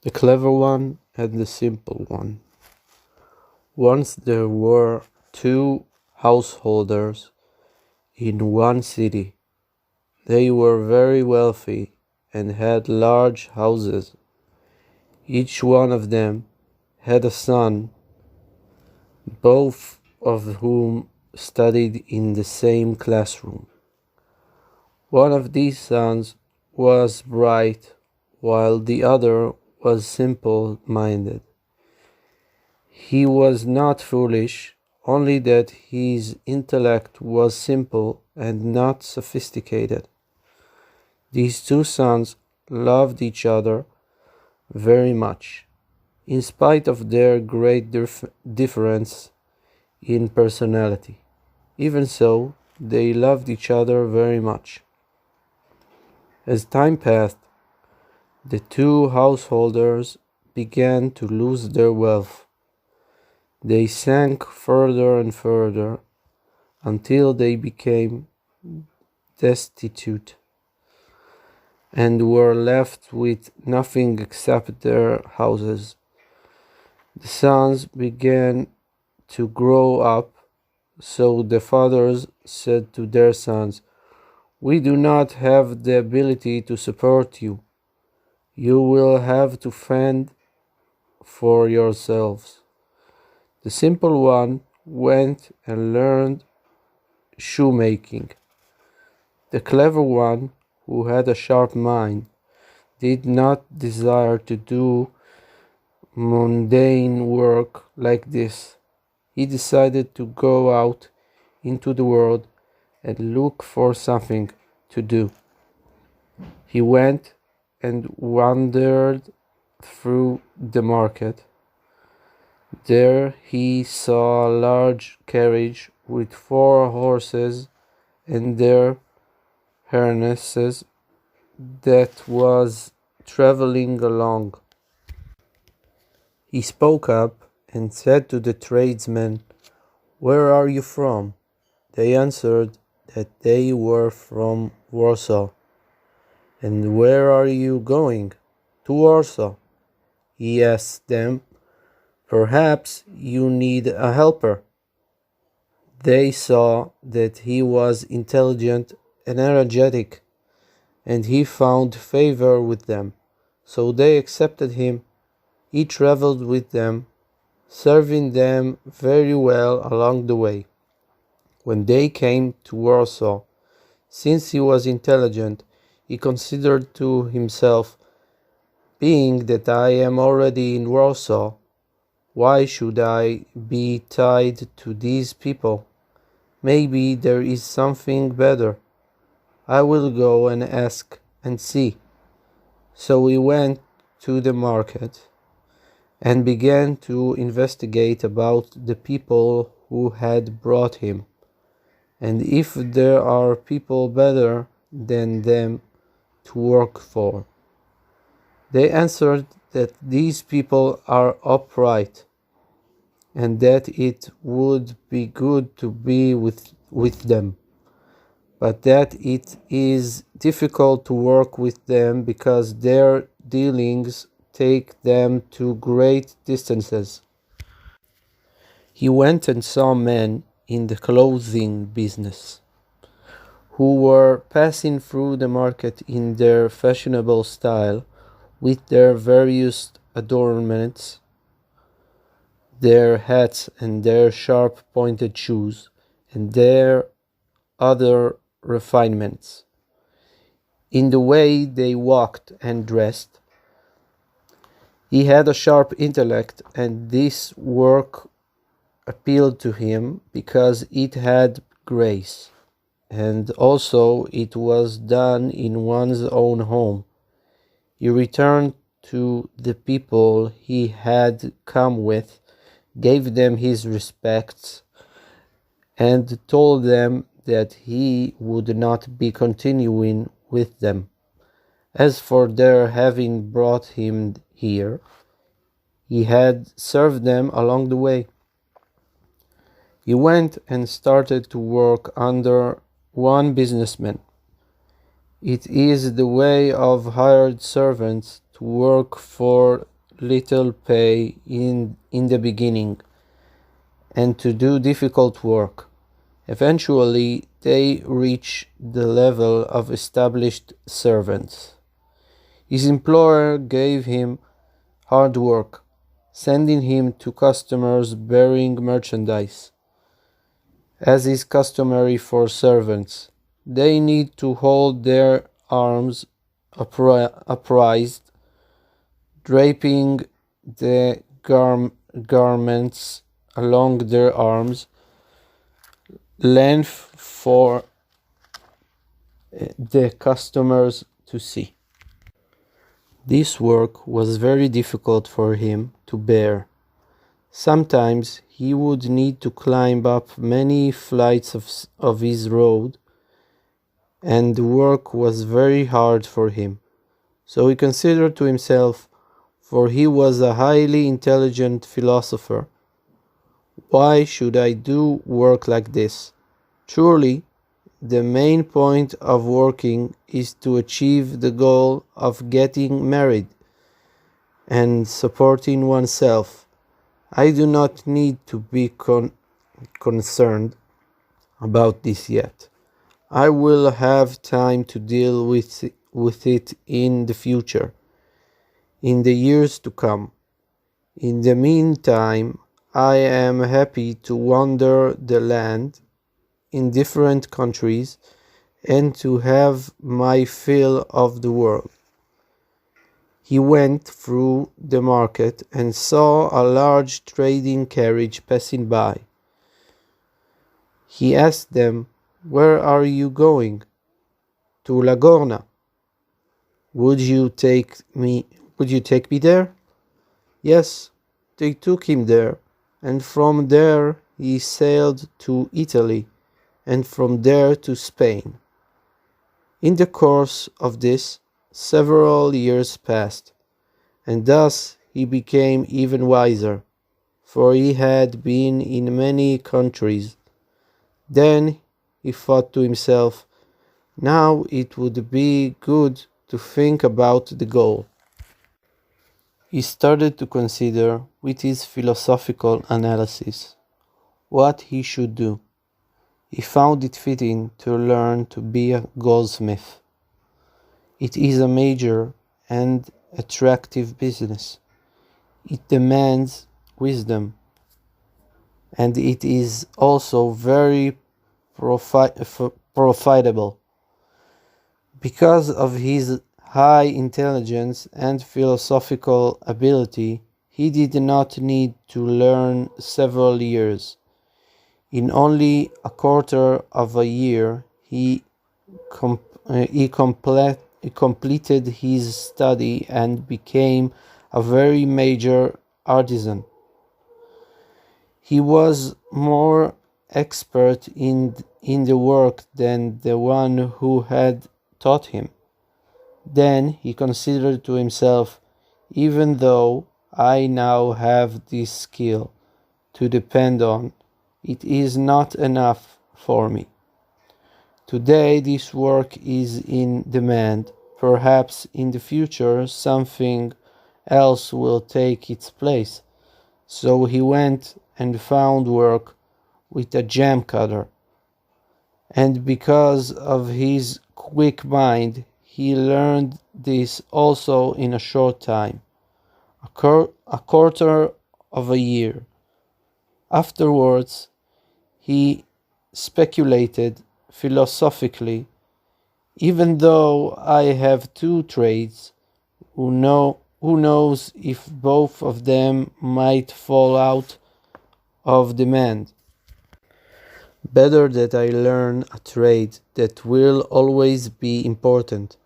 the clever one and the simple one. Once there were two householders in one city. They were very wealthy and had large houses. Each one of them had a son, both of whom studied in the same classroom. One of these sons was bright, while the other was simple-minded. He was not foolish, only that his intellect was simple and not sophisticated. These two sons loved each other very much, in spite of their great difference in personality. Even so, they loved each other very much. As time passed, the two householders began to lose their wealth. They sank further and further until they became destitute and were left with nothing except their houses. The sons began to grow up, so the fathers said to their sons, "We do not have the ability to support you. You will have to fend for yourselves." The simple one went and learned shoemaking. The clever one, who had a sharp mind, did not desire to do mundane work like this. He decided to go out into the world and look for something to do. He went and wandered through the market. There he saw a large carriage with 4 horses and their harnesses that was traveling along. He spoke up and said to the tradesmen, "Where are you from?" They answered that they were from Warsaw. "And where are you going?" "To Warsaw." He asked them, "Perhaps you need a helper." They saw that he was intelligent and energetic, and he found favor with them, so they accepted him. He traveled with them, serving them very well along the way. When they came to Warsaw, since he was intelligent, he considered to himself, "Being that I am already in Warsaw, why should I be tied to these people? Maybe there is something better. I will go and ask and see." So he went to the market and began to investigate about the people who had brought him, and if there are people better than them to work for. They answered that these people are upright, and that it would be good to be with them, but that it is difficult to work with them because their dealings take them to great distances. He went and saw men in the clothing business who were passing through the market in their fashionable style, with their various adornments, their hats and their sharp pointed shoes, and their other refinements. In the way they walked and dressed, he had a sharp intellect, and this work appealed to him because it had grace, and also it was done in one's own home. He returned to the people he had come with, gave them his respects, and told them that he would not be continuing with them. As for their having brought him here, he had served them along the way. He went and started to work under one businessman. It is the way of hired servants to work for little pay in the beginning and to do difficult work. Eventually, they reach the level of established servants. His employer gave him hard work, sending him to customers bearing merchandise. As is customary for servants, they need to hold their arms upraised, draping the garments along their arms' length for the customers to see. This work was very difficult for him to bear. Sometimes he would need to climb up many flights of his road, and the work was very hard for him. So he considered to himself, for he was a highly intelligent philosopher, why should I do work like this? Surely, the main point of working is to achieve the goal of getting married and supporting oneself. I do not need to be concerned about this yet. I will have time to deal with it in the future, in the years to come. In the meantime, I am happy to wander the land in different countries and to have my fill of the world. He went through the market and saw a large trading carriage passing by. He asked them, "Where are you going?" "To Lagorna." Would you take me there?" Yes, they took him there, and from there he sailed to Italy, and from there to Spain. In the course of this, several years passed, and thus he became even wiser, for he had been in many countries. Then he thought to himself, now it would be good to think about the goal. He started to consider, with his philosophical analysis, what he should do. He found it fitting to learn to be a goldsmith. It is a major and attractive business. It demands wisdom, and it is also very profitable. Because of his high intelligence and philosophical ability, he did not need to learn several years. In only a quarter of a year, he completed his study and became a very major artisan. He was more expert in the work than the one who had taught him. Then he considered to himself, even though I now have this skill to depend on, it is not enough for me. Today this work is in demand. Perhaps in the future something else will take its place. So he went and found work with a jam cutter. And because of his quick mind, he learned this also in a short time, a quarter of a year. Afterwards, he speculated philosophically, even though I have two trades, who knows if both of them might fall out of demand. Better that I learn a trade that will always be important.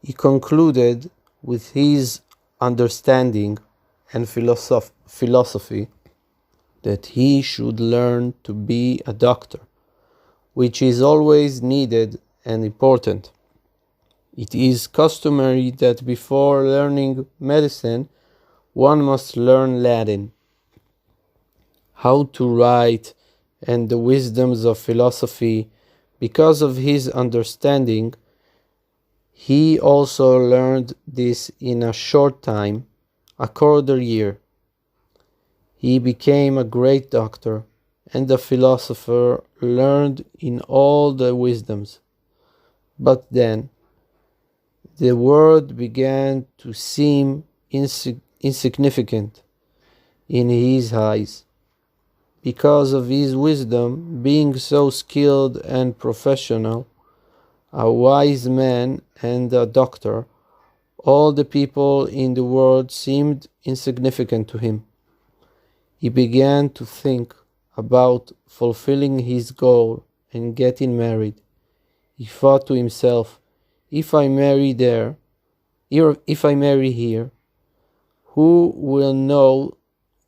He concluded with his understanding and philosophy that he should learn to be a doctor, which is always needed and important. It is customary that before learning medicine, one must learn Latin, how to write, and the wisdoms of philosophy. Because of his understanding, he also learned this in a short time, a quarter year. He became a great doctor and a philosopher learned in all the wisdoms. But then the world began to seem insignificant in his eyes. Because of his wisdom, being so skilled and professional, a wise man and a doctor, all the people in the world seemed insignificant to him. He began to think about fulfilling his goal and getting married. He thought to himself, if I marry here, who will know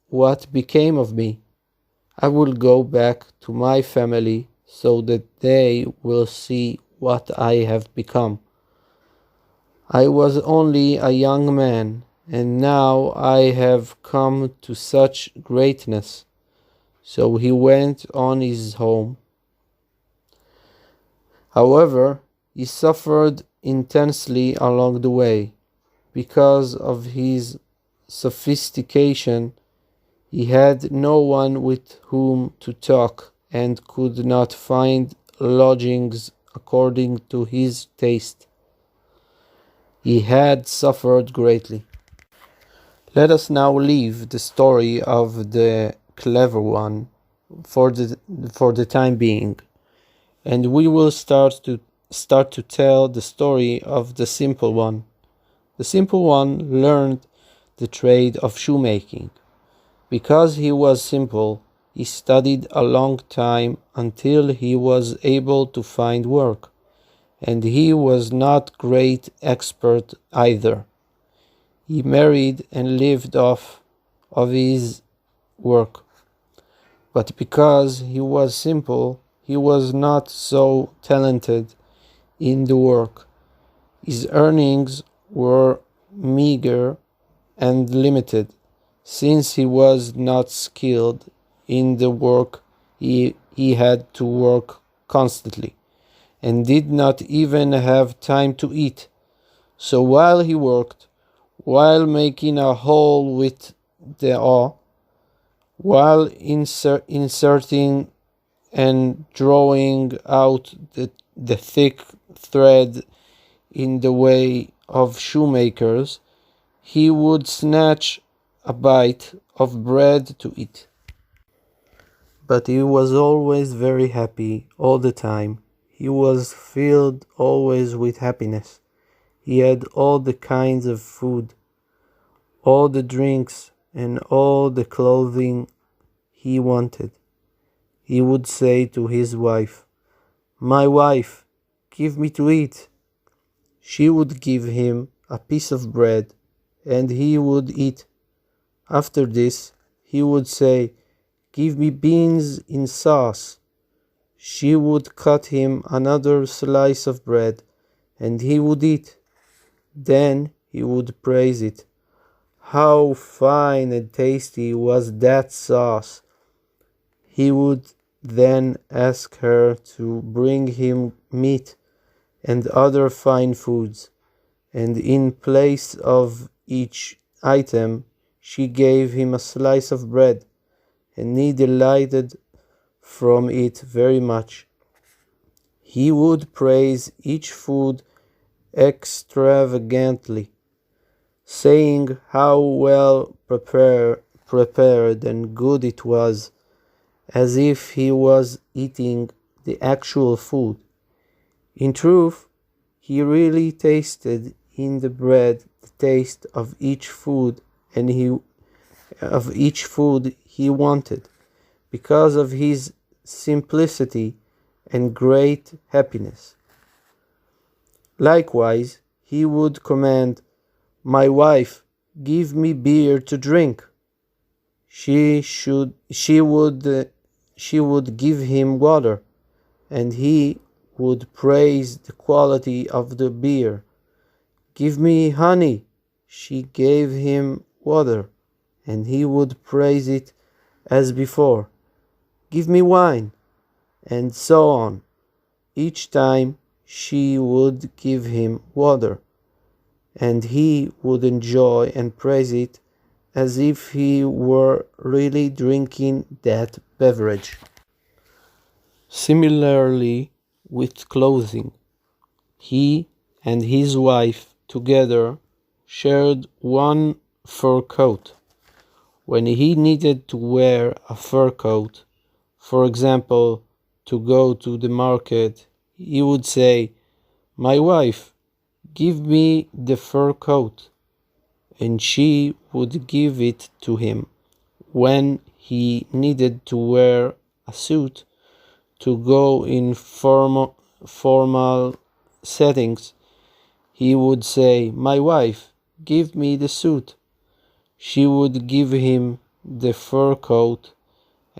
what became of me? I will go back to my family so that they will see what I have become. I was only a young man, and now I have come to such greatness. So he went on his home. However, he suffered intensely along the way. Because of his sophistication, he had no one with whom to talk and could not find lodgings according to his taste. He had suffered greatly. Let us now leave the story of the clever one for the time being, and we will start to tell the story of the simple one. The simple one learned the trade of shoemaking. Because he was simple, he studied a long time until he was able to find work, and he was not great expert either. He married and lived off of his work. But because he was simple, he was not so talented in the work. His earnings were meager and limited. Since he was not skilled in the work, he had to work constantly and did not even have time to eat. So while he worked, while making a hole with the awl, while inserting and drawing out the thick thread in the way of shoemakers, he would snatch a bite of bread to eat. But he was always very happy all the time. He was filled always with happiness. He had all the kinds of food, all the drinks, and all the clothing he wanted. He would say to his wife, "My wife, give me to eat." She would give him a piece of bread, and he would eat. After this, he would say, "Give me beans in sauce." She would cut him another slice of bread, and he would eat. Then he would praise it. How fine and tasty was that sauce! He would then ask her to bring him meat and other fine foods, and in place of each item, she gave him a slice of bread, and he delighted from it very much. He would praise each food extravagantly, saying how well prepared and good it was, as if he was eating the actual food. In truth, he really tasted in the bread the taste of each food he wanted, because of his simplicity and great happiness. Likewise, he would command, "My wife, give me beer to drink." She would give him water, and he would praise the quality of the beer. "Give me honey." She gave him water, and he would praise it as before. "Give me wine," and so on. Each time she would give him water, and he would enjoy and praise it as if he were really drinking that beverage. Similarly, with clothing, he and his wife together shared one fur coat. When he needed to wear a fur coat, for example, to go to the market, he would say, "My wife, give me the fur coat," and she would give it to him. When he needed to wear a suit to go in formal settings, he would say, "My wife, give me the suit." She would give him the fur coat,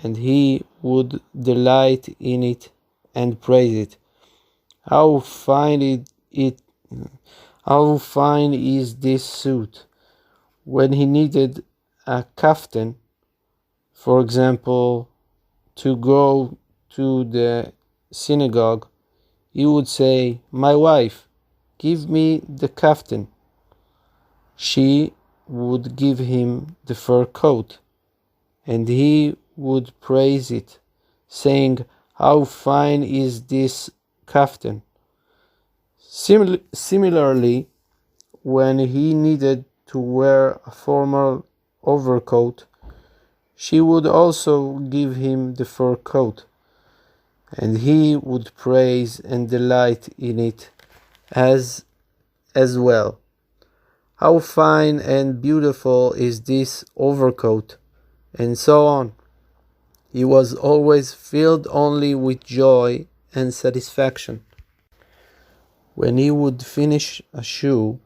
and he would delight in it and praise it. How fine how fine is this suit? When he needed a kaftan, for example, to go to the synagogue, he would say, "My wife, give me the kaftan." She would give him the fur coat, and he would praise it, saying, "How fine is this kaftan?" Similarly, when he needed to wear a formal overcoat, she would also give him the fur coat, and he would praise and delight in it as well. "How fine and beautiful is this overcoat?" and so on. He was always filled only with joy and satisfaction. When he would finish a shoe,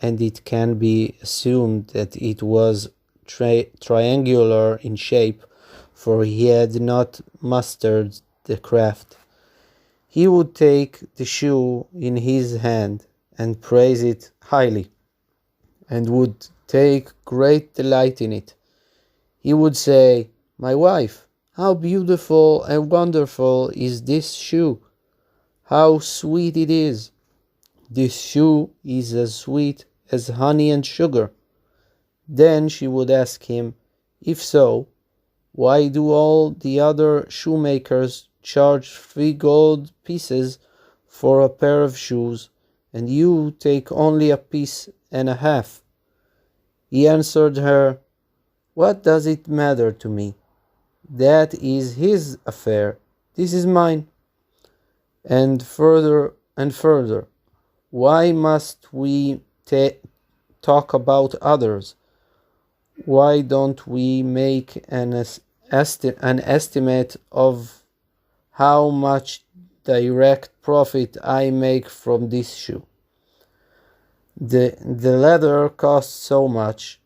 and it can be assumed that it was triangular in shape, for he had not mastered the craft, he would take the shoe in his hand and praise it highly, and would take great delight in it. He would say, "My wife, how beautiful and wonderful is this shoe! How sweet it is! This shoe is as sweet as honey and sugar." Then she would ask him, "If so, why do all the other shoemakers charge 3 gold pieces for a pair of shoes, and you take only a piece and a half?" He answered her, "What does it matter to me? That is his affair. This is mine." And further, why must we talk about others? Why don't we make an estimate of how much direct profit I make from this shoe? The leather costs so much,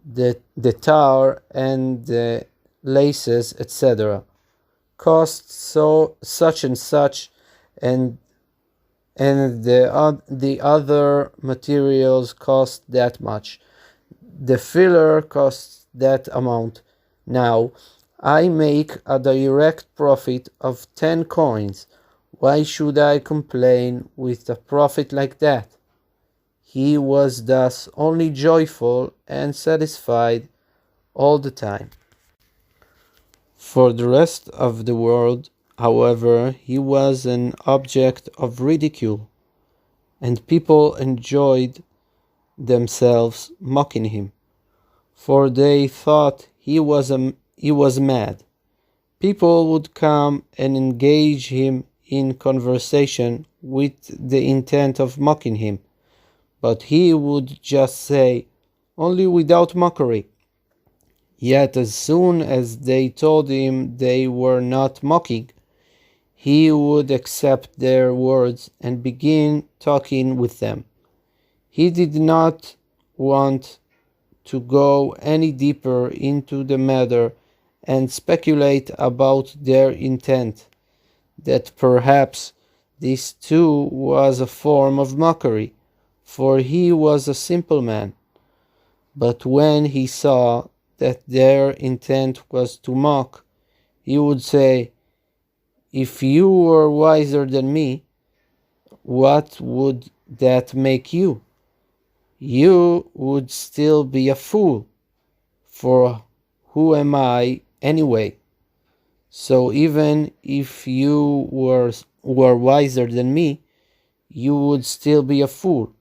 the tar and the laces, etc., cost such and such, and the other materials cost that much. The filler costs that amount. Now, I make a direct profit of 10 coins. Why should I complain with a profit like that? He was thus only joyful and satisfied all the time. For the rest of the world, however, he was an object of ridicule, and people enjoyed themselves mocking him, for they thought he was mad. People would come and engage him in conversation with the intent of mocking him, but he would just say, "Only without mockery." Yet as soon as they told him they were not mocking, he would accept their words and begin talking with them. He did not want to go any deeper into the matter and speculate about their intent, that perhaps this too was a form of mockery, for he was a simple man. But when he saw that their intent was to mock, he would say, "If you were wiser than me, what would that make you? You would still be a fool." For who am I anyway? So even if you were wiser than me, you would still be a fool.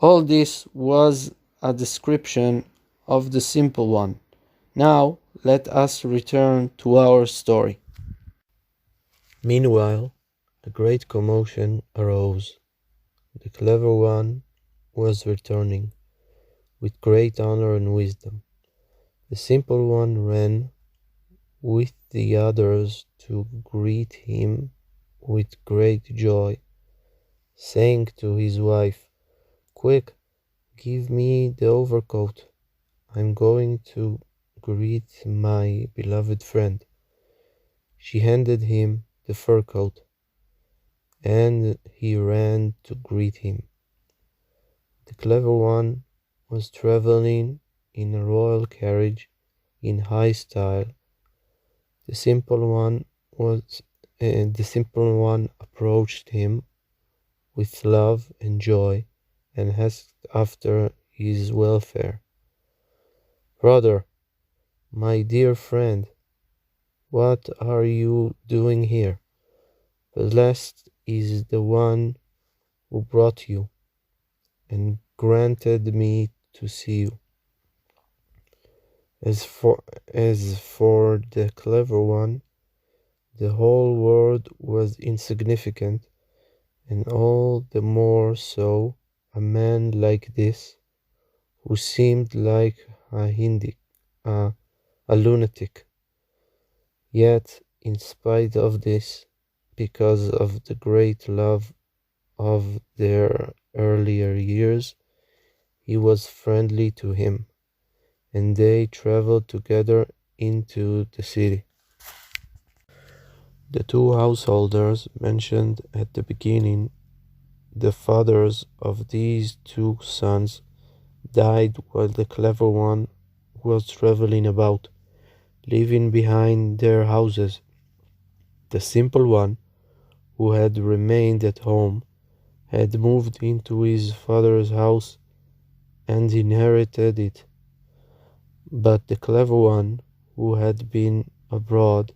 All this was a description of the simple one. Now let us return to our story. Meanwhile, a great commotion arose. The clever one was returning with great honor and wisdom. The simple one ran with the others to greet him with great joy, saying to his wife, "Quick, give me the overcoat. I'm going to greet my beloved friend." She handed him the fur coat, and he ran to greet him. The clever one was traveling in a royal carriage in high style. The simple one approached him with love and joy and asked after his welfare. "Brother, my dear friend, what are you doing here? Blessed is the one who brought you and granted me to see you." As for the clever one, the whole world was insignificant, and all the more so a man like this, who seemed like a, a lunatic. Yet, in spite of this, because of the great love of their earlier years, he was friendly to him, and they traveled together into the city. The two householders mentioned at the beginning, the fathers of these two sons, died while the clever one was traveling about, leaving behind their houses. The simple one, who had remained at home, had moved into his father's house and inherited it. But the clever one, who had been abroad,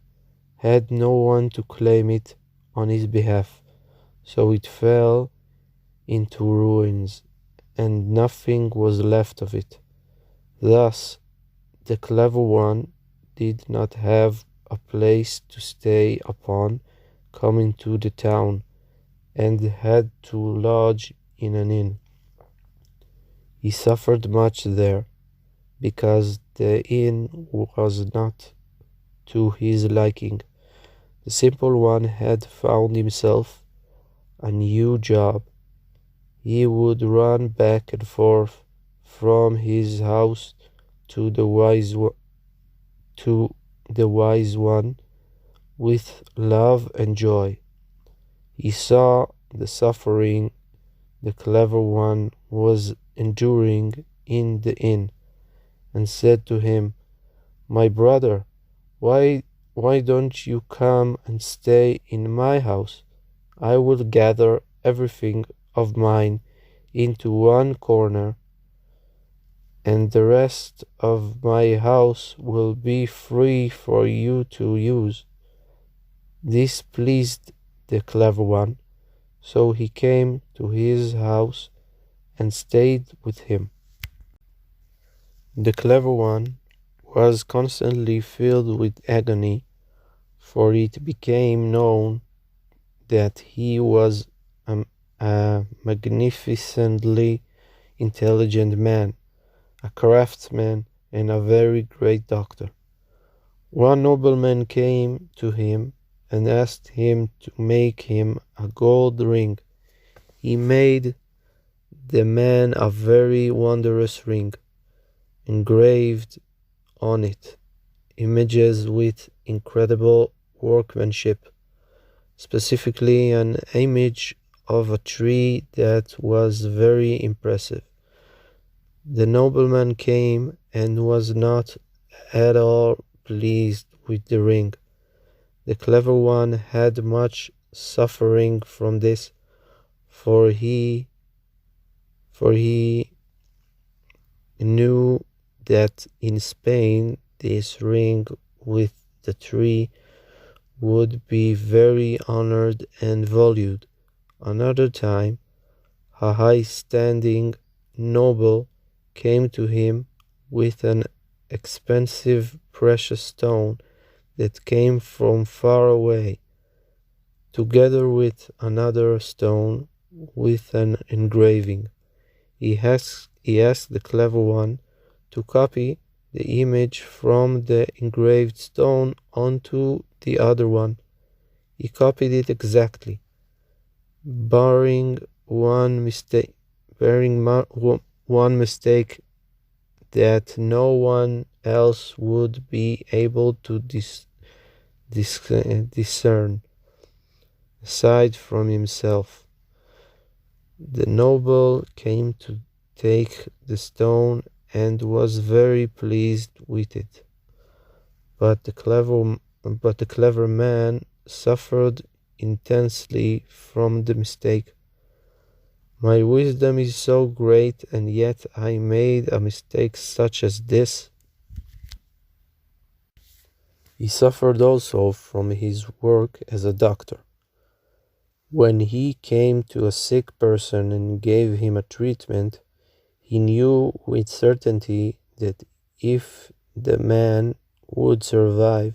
had no one to claim it on his behalf, so it fell into ruins, and nothing was left of it. Thus, the clever one did not have a place to stay upon coming to the town, and had to lodge in an inn. He suffered much there, because the inn was not to his liking. The simple one had found himself a new job. He would run back and forth from his house to the wise one with love and joy. He saw the suffering the clever one was enduring in the inn, and said to him, "My brother, why don't you come and stay in my house? I will gather everything of mine into one corner, and the rest of my house will be free for you to use." This pleased the clever one, so he came to his house and stayed with him. The clever one was constantly filled with agony, for it became known that he was a magnificently intelligent man, a craftsman, and a very great doctor. One nobleman came to him and asked him to make him a gold ring. He made the man a very wondrous ring, engraved on it images with incredible workmanship, specifically an image of a tree that was very impressive. The nobleman came and was not at all pleased with the ring. The clever one had much suffering from this, for he knew that in Spain this ring with the tree would be very honored and valued. Another time, a high-standing noble came to him with an expensive precious stone that came from far away, together with another stone with an engraving. He asked the clever one to copy the image from the engraved stone onto the other one. He copied it exactly, barring one mistake, one mistake that no one else would be able to discern aside from himself. The noble came to take the stone and was very pleased with it. But the clever man suffered intensely from the mistake. My wisdom is so great, and yet I made a mistake such as this. He suffered also from his work as a doctor. When he came to a sick person and gave him a treatment, he knew with certainty that if the man would survive,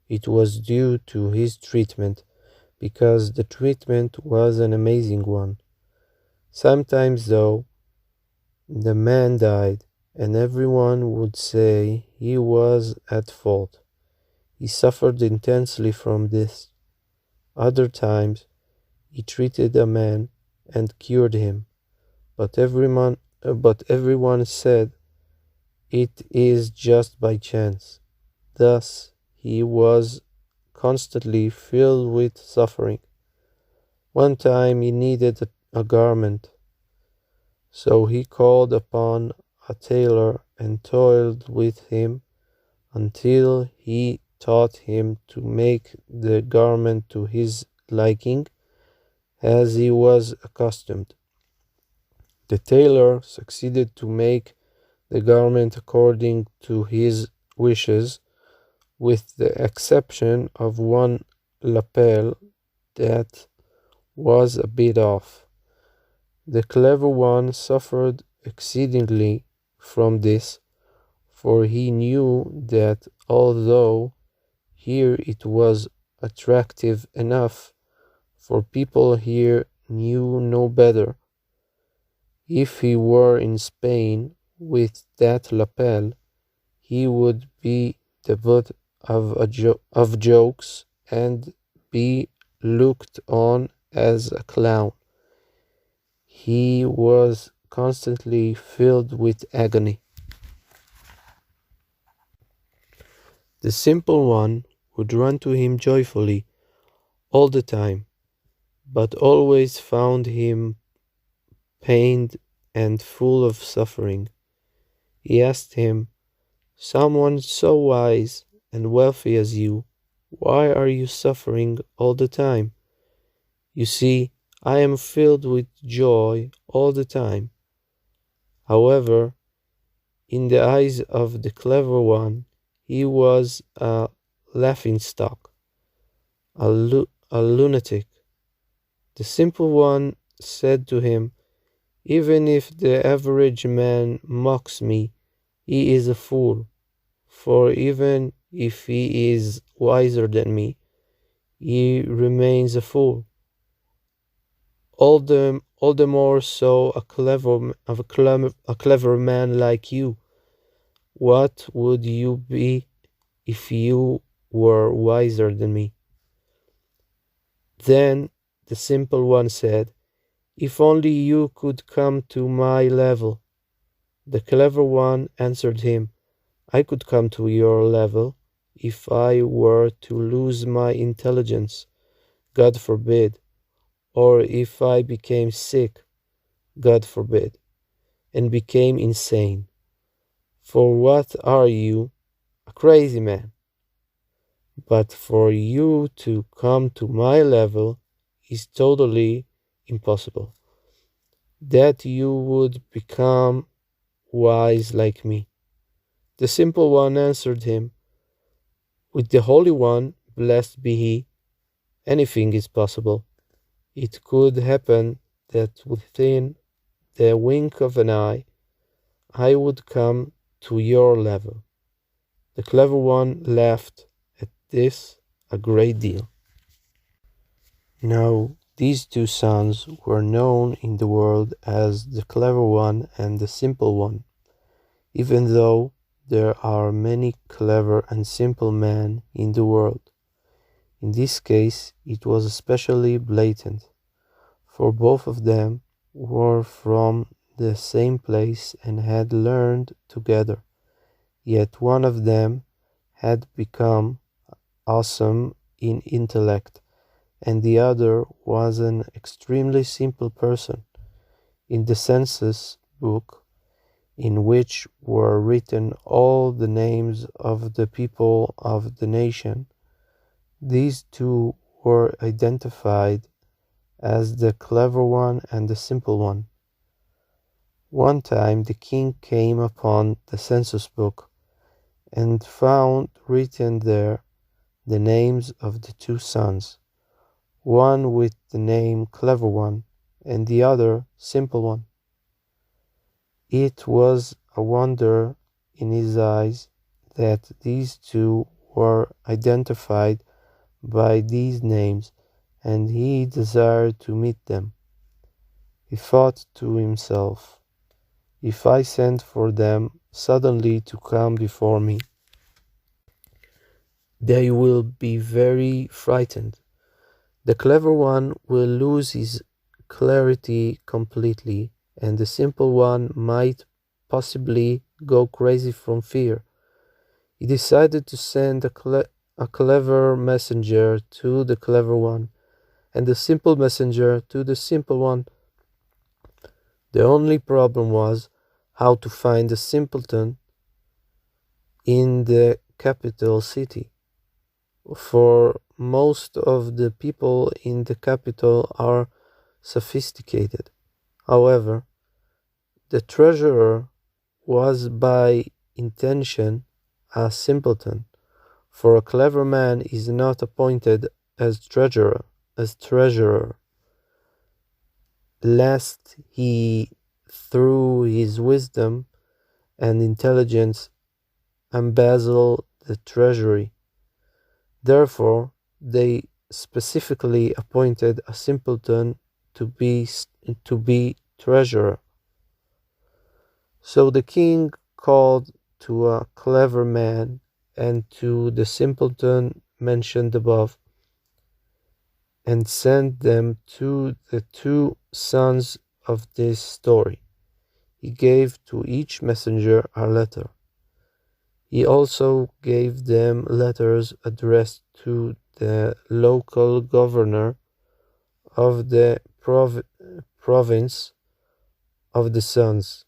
it was due to his treatment, because the treatment was an amazing one. Sometimes, though, the man died, and everyone would say he was at fault. He suffered intensely from this. Other times, he treated a man and cured him, but everyone said it is just by chance. Thus, he was constantly filled with suffering. One time he needed a garment, so he called upon a tailor and toiled with him until he taught him to make the garment to his liking, as he was accustomed. The tailor succeeded to make the garment according to his wishes, with the exception of one lapel that was a bit off. The clever one suffered exceedingly from this, for he knew that although here it was attractive enough, for people here knew no better. If he were in Spain with that lapel, he would be the butt of jokes and be looked on as a clown. He was constantly filled with agony. The simple one would run to him joyfully all the time, but always found him pained and full of suffering. He asked him, "Someone so wise and wealthy as you, why are you suffering all the time?" "You see, I am filled with joy all the time." However, in the eyes of the clever one, he was a laughingstock, a lunatic. The simple one said to him, "Even if the average man mocks me, he is a fool, for even if he is wiser than me, he remains a fool. All the more so a clever man like you. What would you be if you were wiser than me?" Then the simple one said, "If only you could come to my level." The clever one answered him, "I could come to your level if I were to lose my intelligence, God forbid, or if I became sick, God forbid, and became insane. For what are you? A crazy man. But for you to come to my level is totally impossible. That you would become wise like me." The simple one answered him, "With the Holy One, blessed be he, anything is possible." It could happen that within the wink of an eye I would come to your level. The clever one laughed at this a great deal. Now, these two sons were known in the world as the clever one and the simple one, even though there are many clever and simple men in the world. In this case, it was especially blatant, for both of them were from the same place and had learned together. Yet one of them had become awesome in intellect, and the other was an extremely simple person. In the census book, in which were written all the names of the people of the nation, these two were identified as the clever one and the simple one. One time the king came upon the census book and found written there the names of the two sons, one with the name Clever One and the other Simple One. It was a wonder in his eyes that these two were identified by these names, and he desired to meet them. He thought to himself, "If I send for them suddenly to come before me, they will be very frightened. The clever one will lose his clarity completely, and the simple one might possibly go crazy from fear." He decided to send a clever messenger to the clever one, and a simple messenger to the simple one. The only problem was how to find a simpleton in the capital city, for most of the people in the capital are sophisticated. However, the treasurer was by intention a simpleton, for a clever man is not appointed as treasurer, lest he, through his wisdom and intelligence, embezzle the treasury. Therefore, they specifically appointed a simpleton to be treasurer. So the king called to a clever man and to the simpleton mentioned above, and sent them to the two sons of this story. He gave to each messenger a letter. He also gave them letters addressed to the local governor of the province of the sons,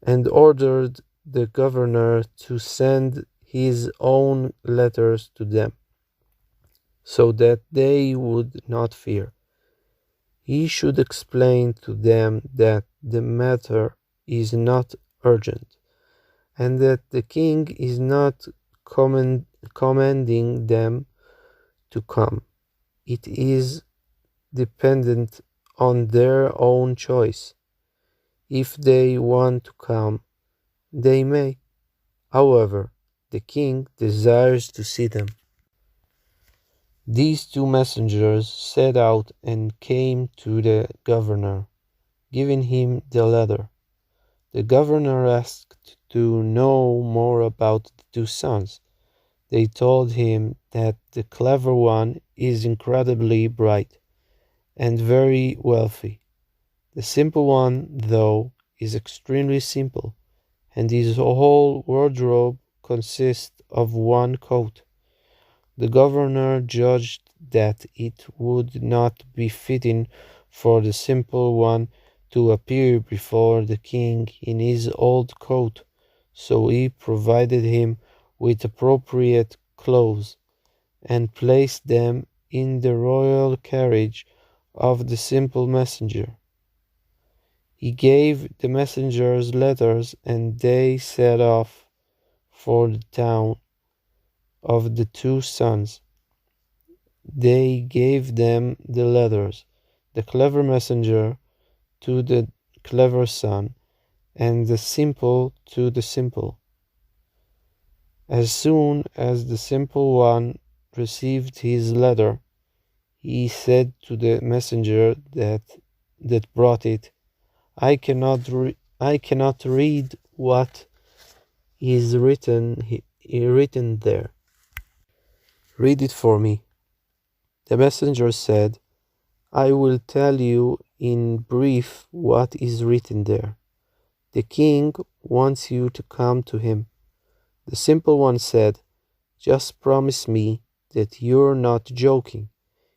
and ordered the governor to send his own letters to them, so that they would not fear. He should explain to them that the matter is not urgent, and that the king is not commanding them to come. It is dependent on their own choice. If they want to come, they may. However, the king desires to see them. These two messengers set out and came to the governor, giving him the letter. The governor asked to know more about the two sons. They told him that the clever one is incredibly bright and very wealthy. The simple one, though, is extremely simple, and his whole wardrobe consists of one coat. The governor judged that it would not be fitting for the simple one to appear before the king in his old coat, so he provided him with appropriate clothes, and placed them in the royal carriage of the simple messenger. He gave the messengers letters, and they set off for the town of the two sons. They gave them the letters, the clever messenger to the clever son, and the simple to the simple. As soon as the simple one received his letter, he said to the messenger that brought it, I cannot read what is written there. Read it for me. The messenger said, I will tell you in brief what is written there. The king wants you to come to him. The simple one said, just promise me that you're not joking.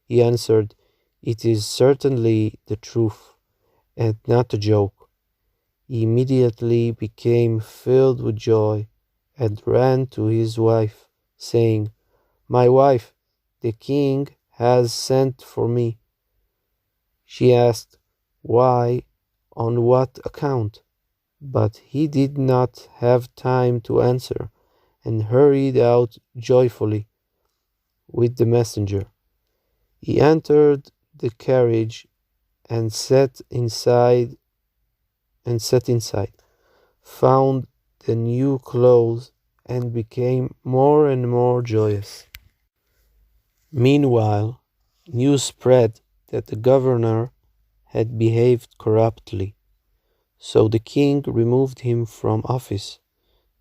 He answered, it is certainly the truth, and not a joke. He immediately became filled with joy and ran to his wife, saying, my wife, the king has sent for me. She asked, why, on what account? But he did not have time to answer, and hurried out joyfully with the messenger. He entered the carriage and sat inside, found the new clothes, and became more and more joyous. Meanwhile, news spread that the governor had behaved corruptly, so the king removed him from office.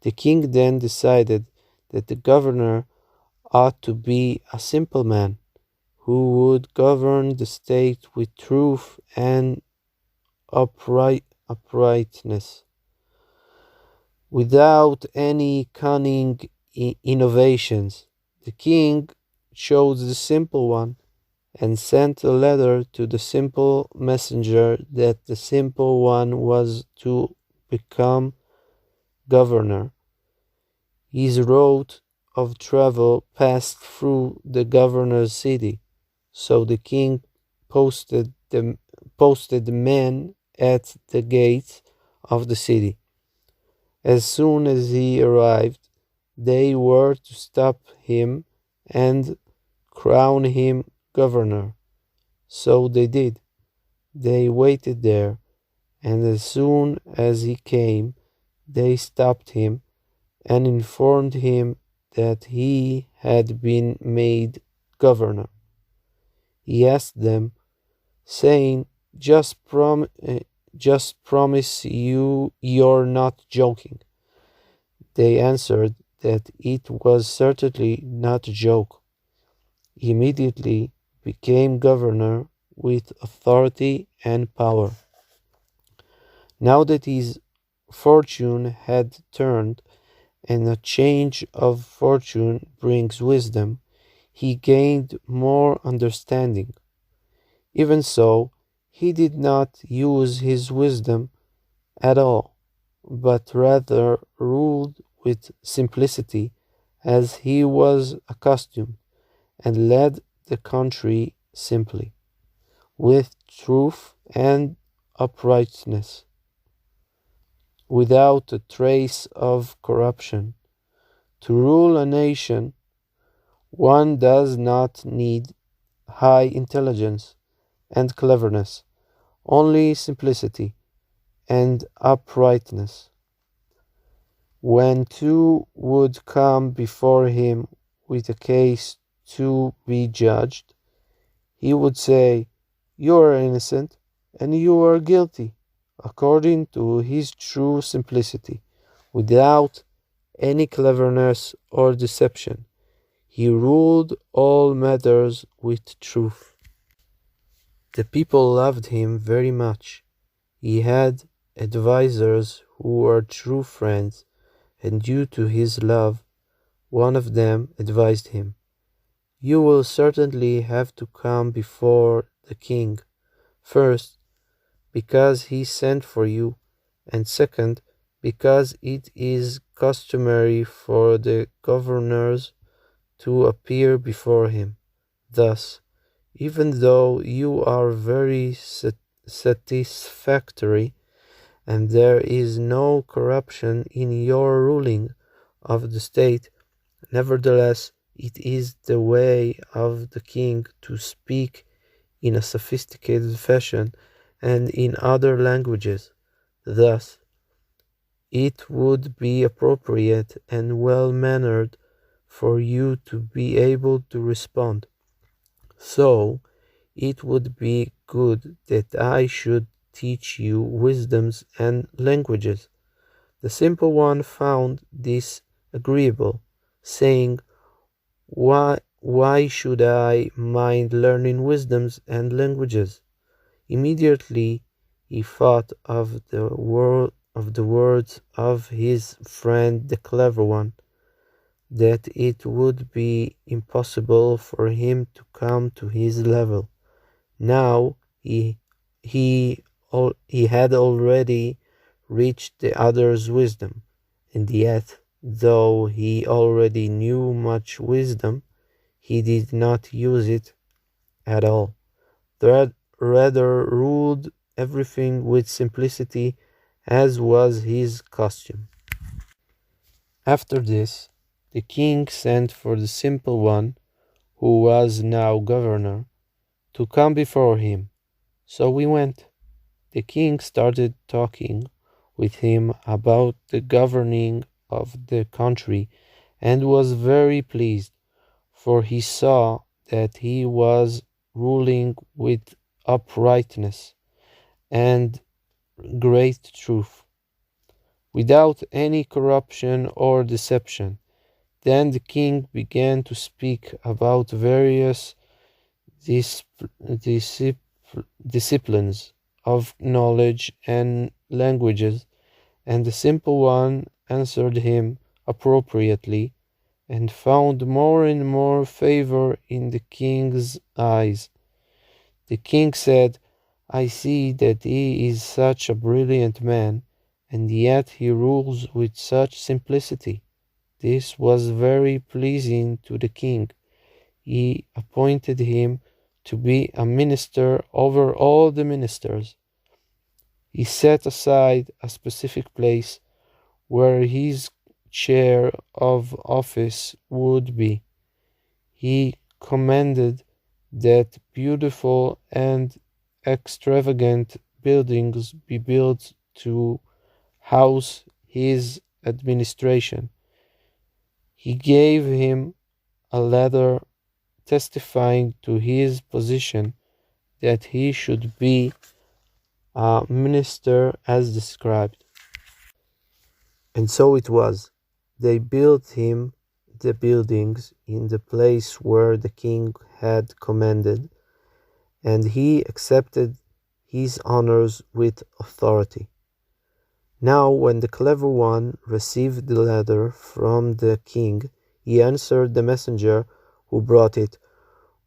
The king then decided that the governor ought to be a simple man who would govern the state with truth and uprightness, without any cunning innovations. The king chose the simple one and sent a letter to the simple messenger that the simple one was to become governor. His route of travel passed through the governor's city, so the king posted the men at the gates of the city. As soon as he arrived, they were to stop him and crown him governor. So they did. They waited there, and as soon as he came, they stopped him and informed him that he had been made governor. He asked them, saying, just promise you're not joking. They answered that it was certainly not a joke. He immediately became governor with authority and power. Now that his fortune had turned, and a change of fortune brings wisdom, he gained more understanding. Even so, he did not use his wisdom at all, but rather ruled with simplicity as he was accustomed, and led the country simply, with truth and uprightness, without a trace of corruption. To rule a nation, one does not need high intelligence and cleverness, only simplicity and uprightness. When two would come before him with a case to be judged, he would say, you are innocent and you are guilty, according to his true simplicity, without any cleverness or deception. He ruled all matters with truth. The people loved him very much. He had advisers who were true friends, and due to his love, one of them advised him, you will certainly have to come before the king, first, because he sent for you, and second, because it is customary for the governors to appear before him. Thus, even though you are very satisfactory, and there is no corruption in your ruling, of the state. Nevertheless, it is the way of the king to speak in a sophisticated fashion and in other languages. Thus, it would be appropriate and well mannered for you to be able to respond. So, it would be good that I should teach you wisdoms and languages. The simple one found this agreeable, saying, why should I mind learning wisdoms and languages? Immediately he thought of the words of his friend the clever one, that it would be impossible for him to come to his level. Now he had already reached the other's wisdom, and yet, though he already knew much wisdom, he did not use it at all. Rather ruled everything with simplicity, as was his custom. After this, the king sent for the simple one, who was now governor, to come before him. So we went. The king started talking with him about the governing of the country, and was very pleased, for he saw that he was ruling with uprightness and great truth, without any corruption or deception. Then the king began to speak about various dis- discip- disciplines of knowledge and languages, and the simple one answered him appropriately, and found more and more favor in the king's eyes. The king said, I see that he is such a brilliant man, and yet he rules with such simplicity. This was very pleasing to the king. He appointed him to be a minister over all the ministers. He set aside a specific place where his chair of office would be. He commanded that beautiful and extravagant buildings be built to house his administration. He gave him a letter testifying to his position, that he should be a minister as described. And so it was. They built him the buildings in the place where the king had commanded, and he accepted his honors with authority. Now, when the clever one received the letter from the king, he answered the messenger who brought it,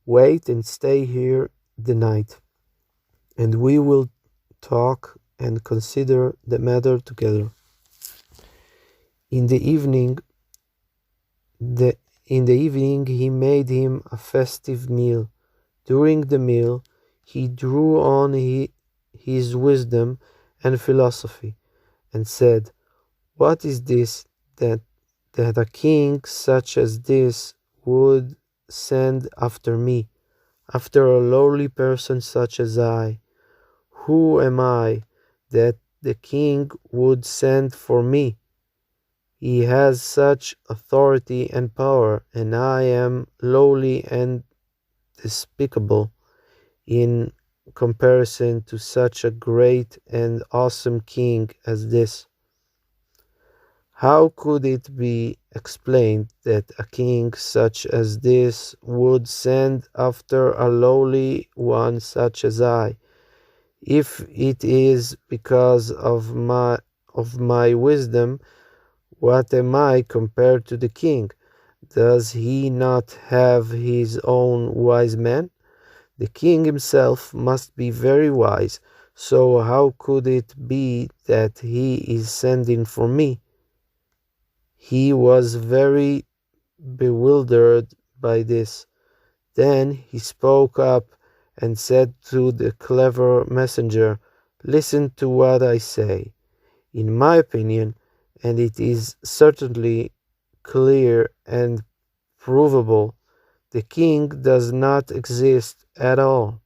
Wait and stay here the night, and we will talk and consider the matter together. In the evening, the, he made him a festive meal. During the meal, he drew on his wisdom and philosophy, and said, What is this that a king such as this would send after me, after a lowly person such as I? Who am I that the king would send for me? He has such authority and power, and I am lowly and despicable in comparison to such a great and awesome king as this. How could it be explained that a king such as this would send after a lowly one such as I? If it is because of my wisdom, what am I compared to the king? Does he not have his own wise men? The king himself must be very wise, so how could it be that he is sending for me? He was very bewildered by this. Then he spoke up and said to the clever messenger, Listen to what I say. In my opinion, and it is certainly clear and provable. The king does not exist at all.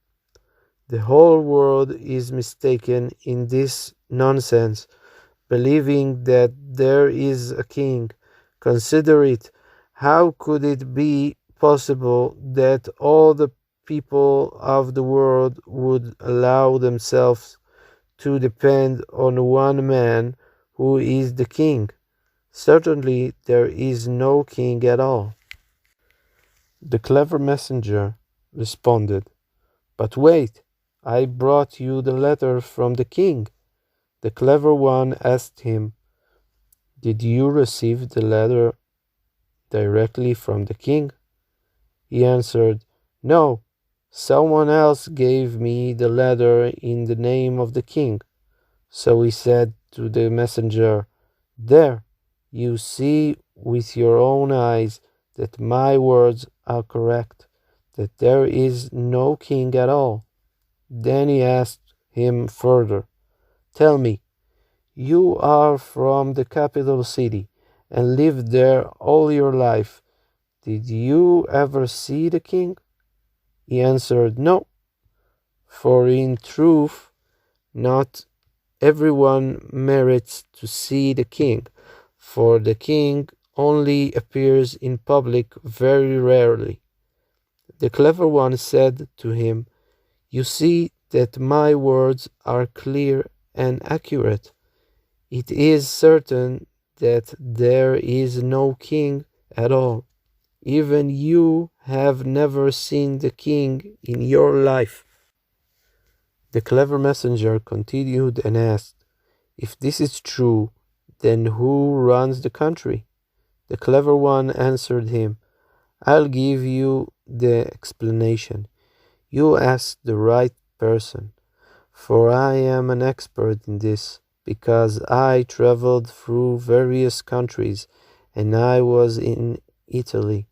The whole world is mistaken in this nonsense, believing that there is a king. Consider it. How could it be possible that all the people of the world would allow themselves to depend on one man who is the king? Certainly there is no king at all. The clever messenger responded, "But wait, I brought you the letter from the king." The clever one asked him, "Did you receive the letter directly from the king?" He answered, "No, someone else gave me the letter in the name of the king." So he said to the messenger, "There, you see with your own eyes that my words are correct, that there is no king at all." Then he asked him further, "Tell me, you are from the capital city and lived there all your life. Did you ever see the king?" He answered, "No, for in truth, not everyone merits to see the king, for the king only appears in public very rarely." The clever one said to him, "You see that my words are clear and accurate. It is certain that there is no king at all. Even you have never seen the king in your life." The clever messenger continued and asked, "If this is true, then who runs the country?" The clever one answered him, "I'll give you the explanation. You asked the right person, for I am an expert in this, because I traveled through various countries, and I was in Italy.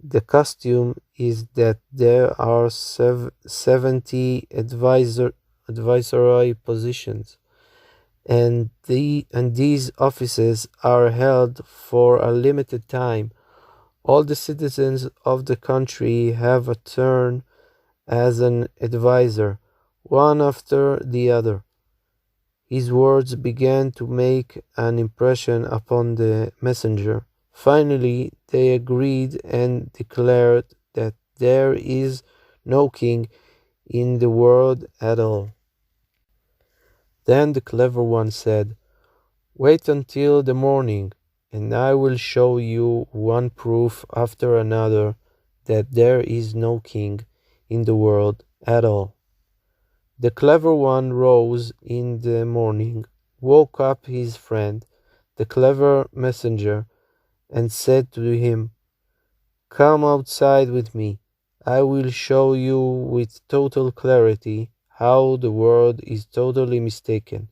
The custom is that there are 70 advisory positions, and these offices are held for a limited time. All the citizens of the country have a turn as an advisor, one after the other." His words began to make an impression upon the messenger. Finally, they agreed and declared that there is no king in the world at all. Then the clever one said, "Wait until the morning, and I will show you one proof after another that there is no king in the world at all." The clever one rose in the morning, woke up his friend, the clever messenger, and said to him, "Come outside with me. I will show you with total clarity how the world is totally mistaken.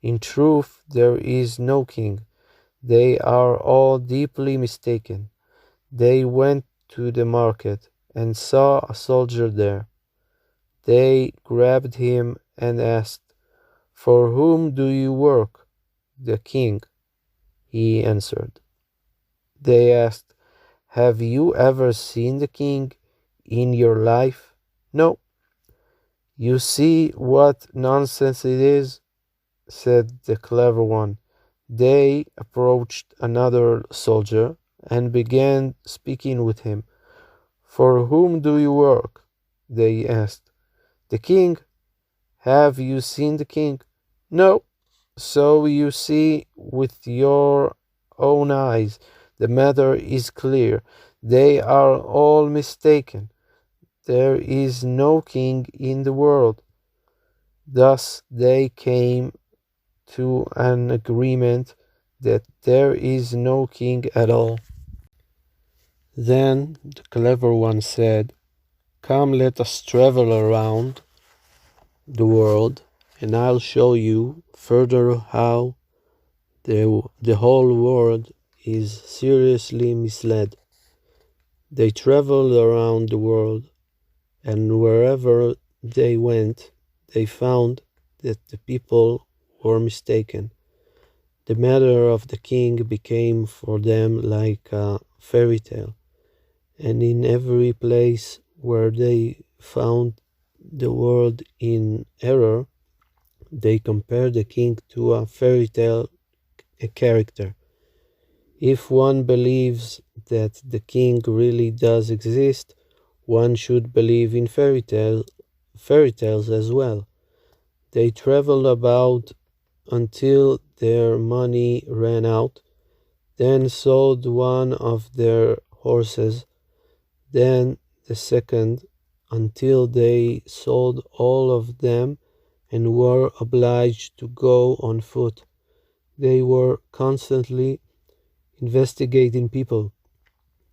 In truth, there is no king. They are all deeply mistaken." They went to the market and saw a soldier there. They grabbed him and asked, "For whom do you work?" "The king," he answered. They asked, "Have you ever seen the king in your life?" "No." "You see what nonsense it is," said the clever one. They approached another soldier and began speaking with him. "For whom do you work?" they asked. "The king." "Have you seen the king?" "No." "So you see with your own eyes. The matter is clear. They are all mistaken. There is no king in the world." Thus they came to an agreement that there is no king at all. Then the clever one said, "Come, let us travel around the world, and I'll show you further how the whole world is seriously misled." They traveled around the world, and wherever they went, they found that the people were mistaken. The matter of the king became for them like a fairy tale, and in every place where they found the world in error, they compared the king to a fairy tale character. If one believes that the king really does exist, one should believe in fairy tales as well. They traveled about until their money ran out, then sold one of their horses, then the second, until they sold all of them and were obliged to go on foot. They were constantly investigating people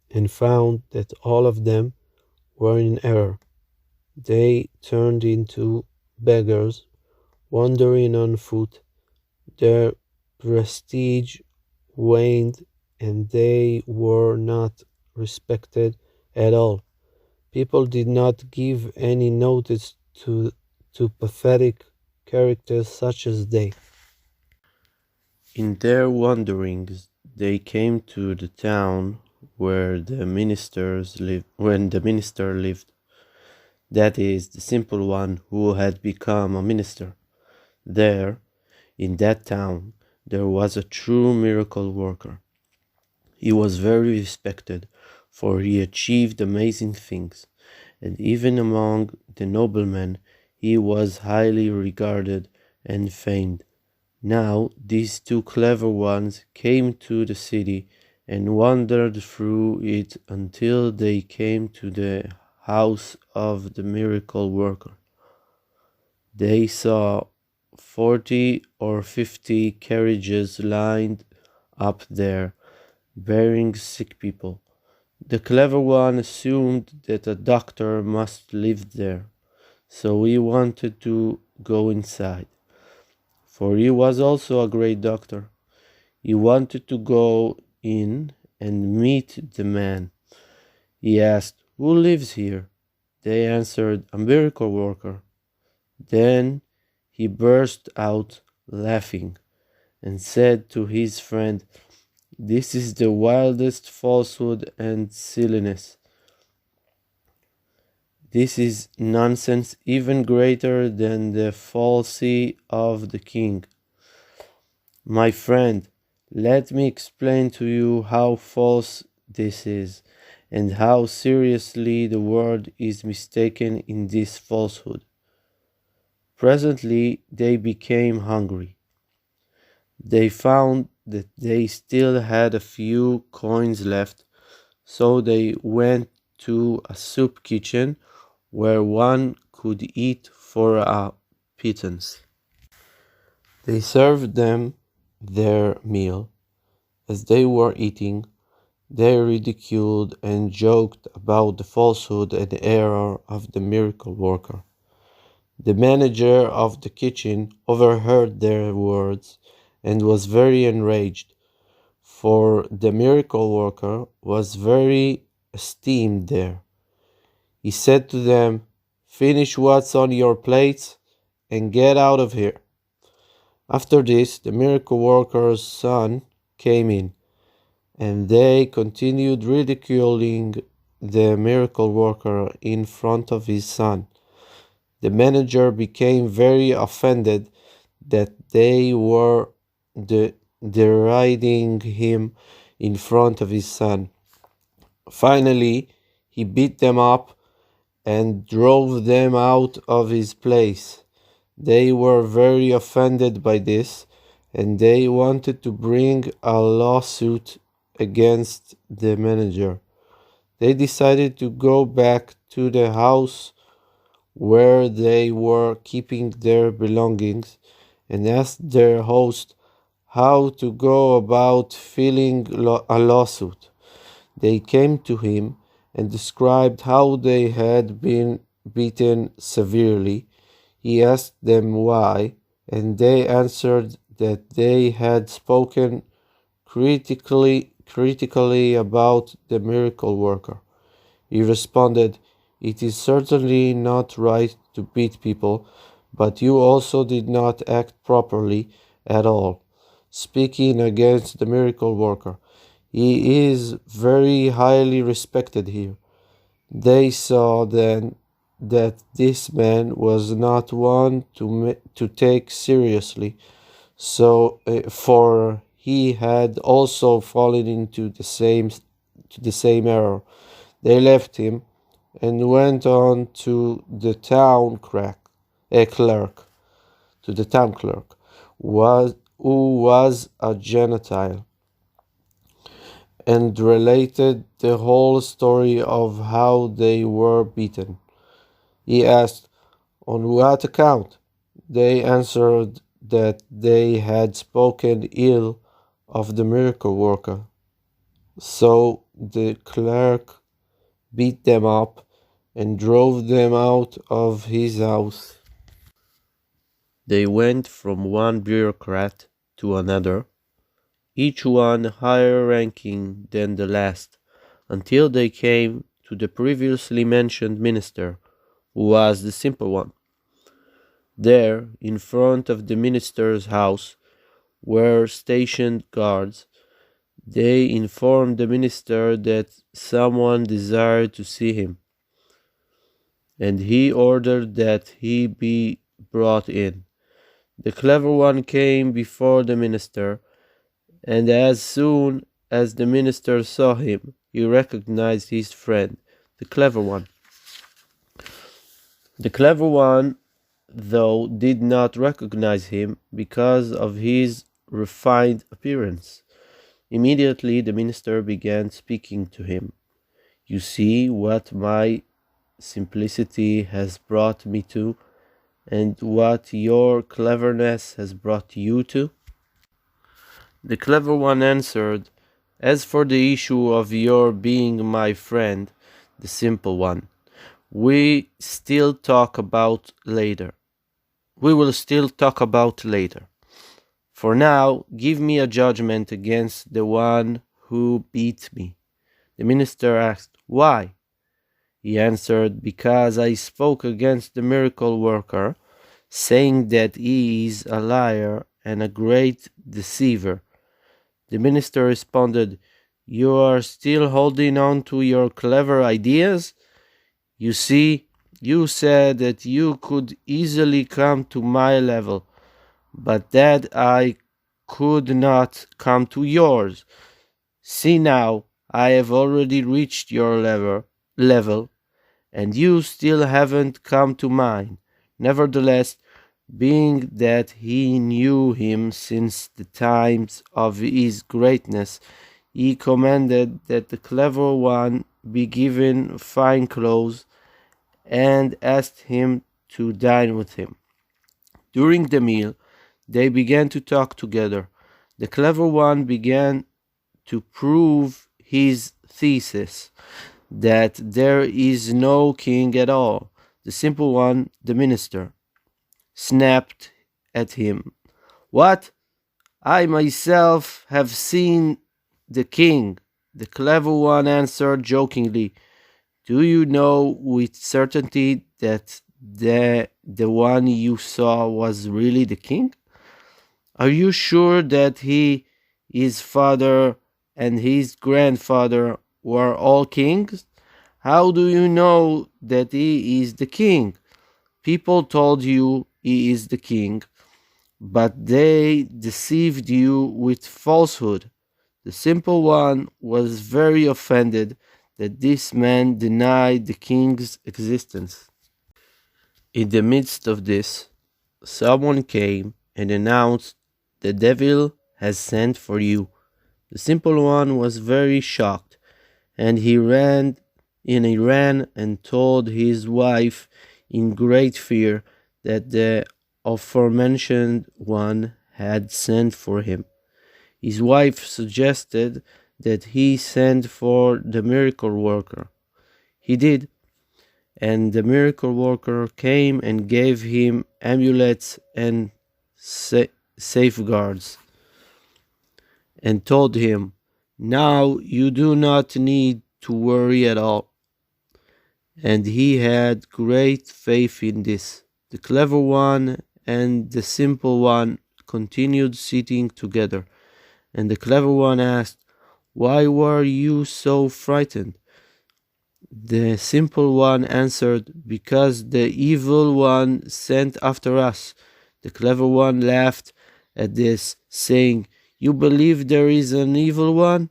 and found that all of them were in error. They turned into beggars, wandering on foot. Their prestige waned, and they were not respected at all. People did not give any notice to pathetic characters such as they. In their wanderings, they came to the town where when the minister lived. That is, the simple one who had become a minister. There, in that town, there was a true miracle worker. He was very respected, for he achieved amazing things, and even among the noblemen he was highly regarded and famed. Now these two clever ones came to the city and wandered through it until they came to the house of the miracle worker. They saw 40 or 50 carriages lined up there, bearing sick people. The clever one assumed that a doctor must live there, so he wanted to go inside, for he was also a great doctor. He wanted to go in and meet the man. He asked, "Who lives here?" They answered, "A miracle worker." Then he burst out laughing and said to his friend, "This is the wildest falsehood and silliness. This is nonsense even greater than the falsity of the king. My friend, let me explain to you how false this is, and how seriously the world is mistaken in this falsehood." Presently they became hungry. They found that they still had a few coins left, so they went to a soup kitchen where one could eat for a pittance. They served them their meal. As they were eating, they ridiculed and joked about the falsehood and error of the miracle worker. The manager of the kitchen overheard their words and was very enraged, for the miracle worker was very esteemed there. He said to them, "Finish what's on your plates and get out of here." After this, the miracle worker's son came in, and they continued ridiculing the miracle worker in front of his son. The manager became very offended that they were deriding him in front of his son. Finally, he beat them up and drove them out of his place. They were very offended by this, and they wanted to bring a lawsuit against the manager. They decided to go back to the house where they were keeping their belongings and asked their host how to go about filing a lawsuit. They came to him and described how they had been beaten severely. He asked them why, and they answered that they had spoken critically about the miracle worker. He responded, "It is certainly not right to beat people, but you also did not act properly at all. speaking against the miracle worker. He is very highly respected here. They saw then that this man was not one to take seriously, for he had also fallen into the same error. They left him and went on to the clerk, to the town clerk, who was a Gentile, and related the whole story of how they were beaten. He asked, "On what account?" They answered that they had spoken ill of the miracle worker. So the clerk beat them up and drove them out of his house. They went from one bureaucrat to another, each one higher ranking than the last, until they came to the previously mentioned minister, who was the simple one. There, in front of the minister's house, were stationed guards. They informed the minister that someone desired to see him, and he ordered that he be brought in. The clever one came before the minister, and as soon as the minister saw him, he recognized his friend, the clever one. The clever one, though, did not recognize him because of his refined appearance. Immediately the minister began speaking to him. "You see what my simplicity has brought me to, and what your cleverness has brought you to?" The clever one answered, "As for the issue of your being my friend, the simple one, we still talk about later. We will still talk about later. For now, give me a judgment against the one who beat me." The minister asked, "Why?" He answered, "Because I spoke against the miracle worker, saying that he is a liar and a great deceiver." The minister responded, "You are still holding on to your clever ideas? You see, you said that you could easily come to my level, but that I could not come to yours. See now, I have already reached your level, and you still haven't come to mine." Nevertheless, being that he knew him since the times of his greatness, he commanded that the clever one be given fine clothes, and asked him to dine with him. During the meal, they began to talk together. The clever one began to prove his thesis that there is no king at all. The simple one, the minister, snapped at him. "What? I myself have seen the king." The clever one answered jokingly, "Do you know with certainty that the one you saw was really the king? Are you sure that he, his father, and his grandfather were all kings? How do you know that he is the king? People told you he is the king, but they deceived you with falsehood." The simple one was very offended that this man denied the king's existence. In the midst of this, someone came and announced, "The devil has sent for you." The simple one was very shocked, and he ran and told his wife in great fear that the aforementioned one had sent for him. His wife suggested that he send for the miracle worker. He did, and the miracle worker came and gave him amulets and safeguards, and told him, "Now you do not need to worry at all." And he had great faith in this. The clever one and the simple one continued sitting together. And the clever one asked, "Why were you so frightened?" The simple one answered, "Because the evil one sent after us." The clever one laughed at this, saying, "You believe there is an evil one?"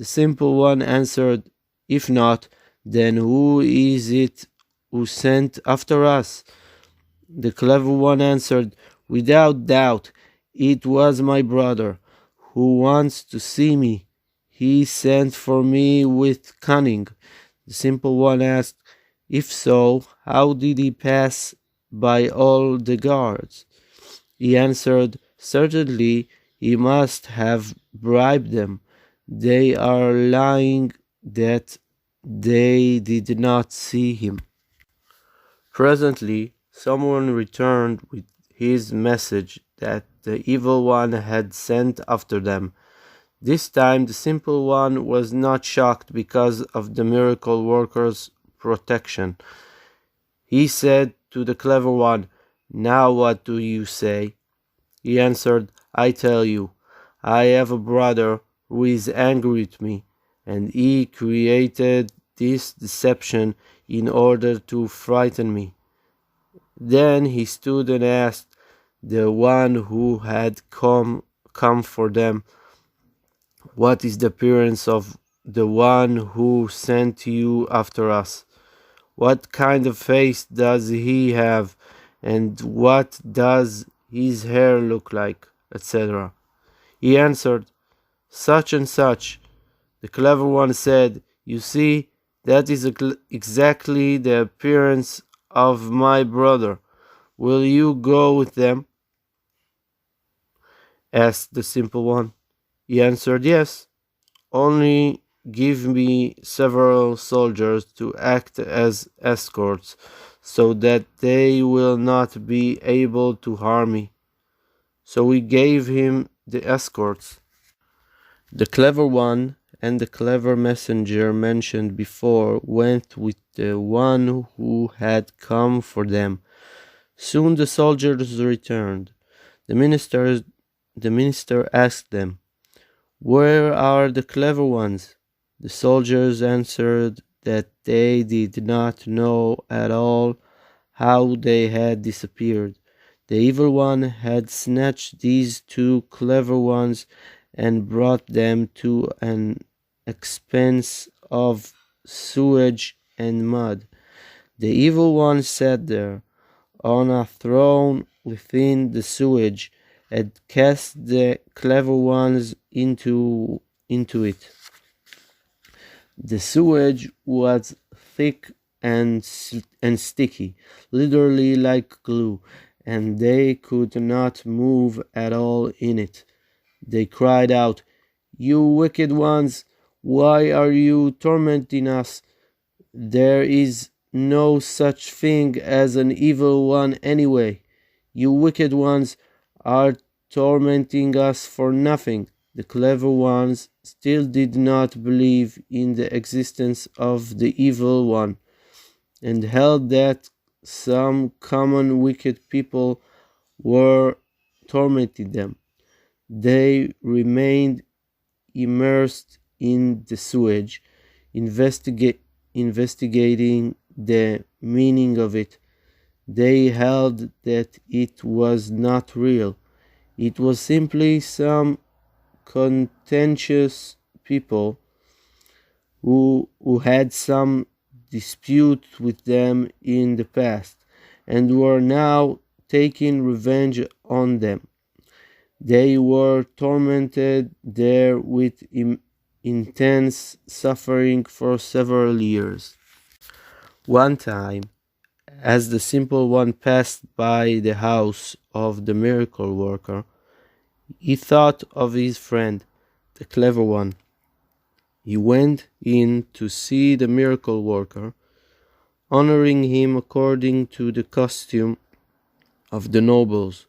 The simple one answered, "If not, then who is it who sent after us?" The clever one answered, "Without doubt, it was my brother, who wants to see me. He sent for me with cunning." The simple one asked, "If so, how did he pass by all the guards?" He answered, "Certainly he must have bribed them. They are lying that they did not see him." Presently, someone returned with his message that the evil one had sent after them. This time the simple one was not shocked because of the miracle worker's protection. He said to the clever one, "Now what do you say?" He answered, "I tell you, I have a brother who is angry with me, and he created this deception in order to frighten me." Then he stood and asked the one who had come for them, "What is the appearance of the one who sent you after us? What kind of face does he have, and what does his hair look like?" etc. He answered, "Such and such." The clever one said, "You see, that is exactly the appearance of my brother. Will you go with them?" asked the simple one. He answered, "Yes. Only give me several soldiers to act as escorts, so that they will not be able to harm me." So we gave him the escorts. The clever one and the clever messenger mentioned before went with the one who had come for them. Soon the soldiers returned. The minister asked them, "Where are the clever ones?" The soldiers answered that they did not know at all how they had disappeared. The evil one had snatched these two clever ones and brought them to an expanse of sewage and mud. The evil one sat there on a throne within the sewage and cast the clever ones into it. The sewage was thick and sticky, literally like glue, and they could not move at all in it. They cried out, "You wicked ones, why are you tormenting us? There is no such thing as an evil one anyway. You wicked ones are tormenting us for nothing." The clever ones still did not believe in the existence of the evil one, and held that some common wicked people were tormenting them. They remained immersed in the sewage, investigating the meaning of it. They held that it was not real. It was simply some contentious people who had some dispute with them in the past and were now taking revenge on them. They were tormented there with intense suffering for several years. One time, as the simple one passed by the house of the miracle worker, he thought of his friend, the clever one. He went in to see the miracle worker, honoring him according to the custom of the nobles,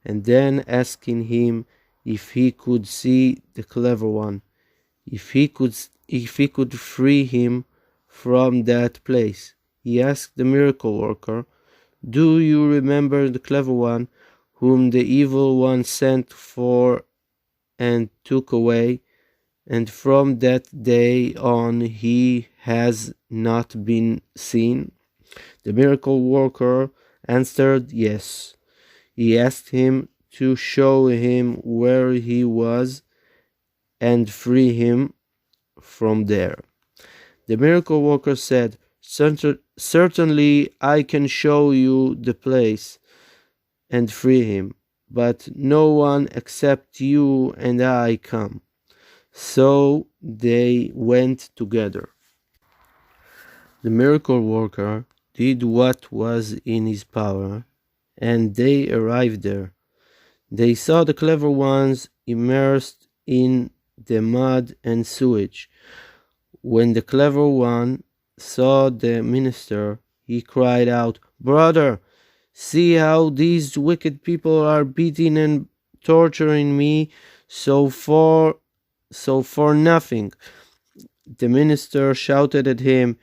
and then asking him if he could see the clever one, if he could free him from that place. He asked the miracle worker, "Do you remember the clever one whom the evil one sent for and took away, and from that day on he has not been seen? The miracle worker answered, Yes. He asked him to show him where he was and free him from there. The miracle worker said, Certainly I can show you the place and free him, but no one except you and I come. So they went together. The miracle worker did what was in his power, and they arrived there. They saw the clever ones immersed in the mud and sewage. When the clever one saw the minister, he cried out, Brother, see how these wicked people are beating and torturing me so for nothing. The minister shouted at him,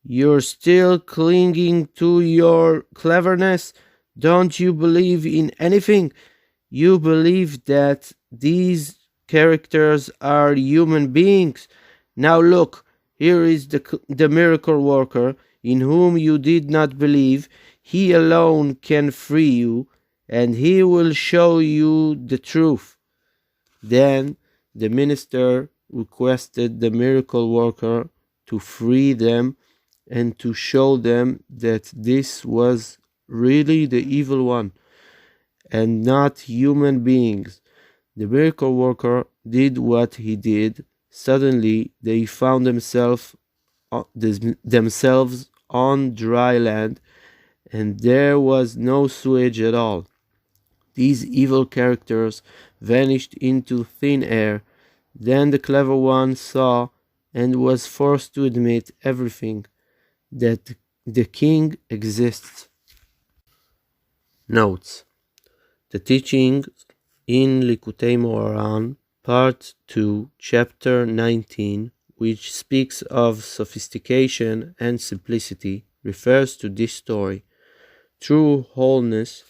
You're still clinging to your cleverness? Don't you believe in anything? You believe that these characters are human beings. Now look, here is the miracle worker in whom you did not believe. He alone can free you, and he will show you the truth. Then the minister requested the miracle worker to free them and to show them that this was really the evil one and not human beings. The miracle worker did what he did. Suddenly they found themselves on dry land, and there was no sewage at all. These evil characters vanished into thin air. Then the clever one saw and was forced to admit everything, that the king exists. Notes: the teaching in Likutei Moharan, Part 2, Chapter 19, which speaks of sophistication and simplicity, refers to this story. True wholeness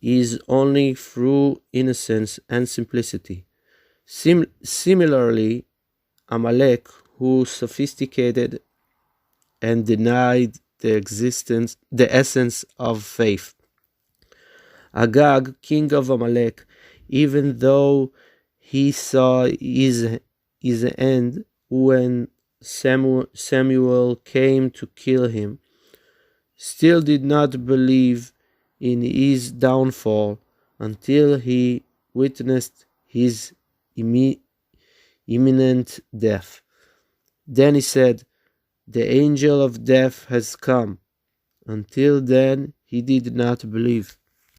is only through innocence and simplicity. Similarly, Amalek, who sophisticated and denied the essence of faith. Agag, king of Amalek, even though he saw his end when Samuel came to kill him, still did not believe in his downfall until he witnessed his imminent death. Then he said, The angel of death has come. Until then, he did not believe.